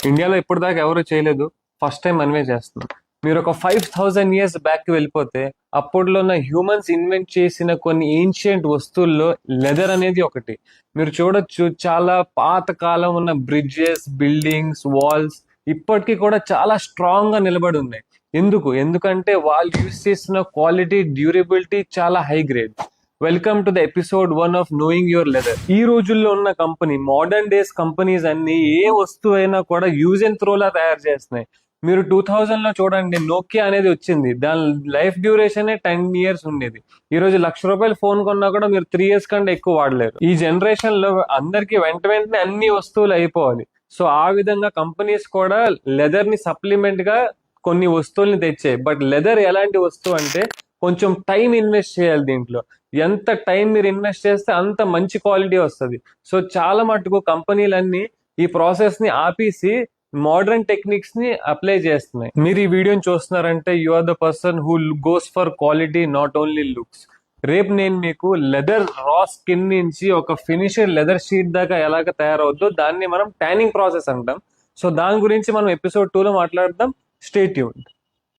ఇండియాలో ఇప్పటిదాకా ఎవరు చేయలేదు, ఫస్ట్ టైం మనమే చేస్తున్నాం. మీరు ఒక 5000 years బ్యాక్ వెళ్ళిపోతే అప్పట్లో ఉన్న హ్యూమన్స్ ఇన్వెంట్ చేసిన కొన్ని ఏన్షియంట్ వస్తువుల్లో లెదర్ అనేది ఒకటి. మీరు చూడొచ్చు, చాలా పాత కాలం ఉన్న బ్రిడ్జెస్, బిల్డింగ్స్, వాల్స్ ఇప్పటికీ కూడా చాలా స్ట్రాంగ్ గా నిలబడి ఉన్నాయి. ఎందుకంటే వాళ్ళు యూజ్ చేసిన క్వాలిటీ, డ్యూరబిలిటీ చాలా high grade. Welcome to the episode 1 of knowing your leather. ఈ రోజుల్లో ఉన్న కంపెనీ, మోడర్న్ డేస్ కంపెనీస్ అన్ని ఏ వస్తువు అయినా కూడా యూజ్ అండ్ త్రో లా తయారు చేస్తున్నాయి. మీరు 2000 లో చూడండి, నోకియా అనేది వచ్చింది, దాని లైఫ్ డ్యూరేషన్ 10 years ఉండేది. ఈ రోజు ₹1,00,000 ఫోన్ కొన్నా కూడా మీరు 3 years కంటే ఎక్కువ వాడలేరు. ఈ జనరేషన్ లో అందరికి వెంటనే అన్ని వస్తువులు అయిపోవాలి. సో ఆ విధంగా కంపెనీస్ కూడా లెదర్ ని సప్లిమెంట్ గా కొన్ని వస్తువుల్ని తెచ్చాయి. బట్ లెదర్ ఎలాంటి వస్తువు అంటే కొంచెం టైం ఇన్వెస్ట్ చేయాలి దీంట్లో. ఎంత టైం మీరు ఇన్వెస్ట్ చేస్తే అంత మంచి క్వాలిటీ వస్తుంది. సో చాలా మటుకు కంపెనీలన్నీ ఈ ప్రాసెస్ ని ఆపేసి మోడర్న్ టెక్నిక్స్ ని అప్లై చేస్తున్నాయి. మీరు ఈ వీడియోని చూస్తున్నారంటే you are the person who goes for quality, not only looks. రేపు నేను మీకు లెదర్ రా స్కిన్ నుంచి ఒక ఫినిషర్ లెదర్ షీట్ దాకా ఎలాగ తయారవుద్దో దాన్ని మనం ట్యానింగ్ ప్రాసెస్ అంటాం. సో దాని గురించి మనం ఎపిసోడ్ 2 లో మాట్లాడదాం. Stay tuned.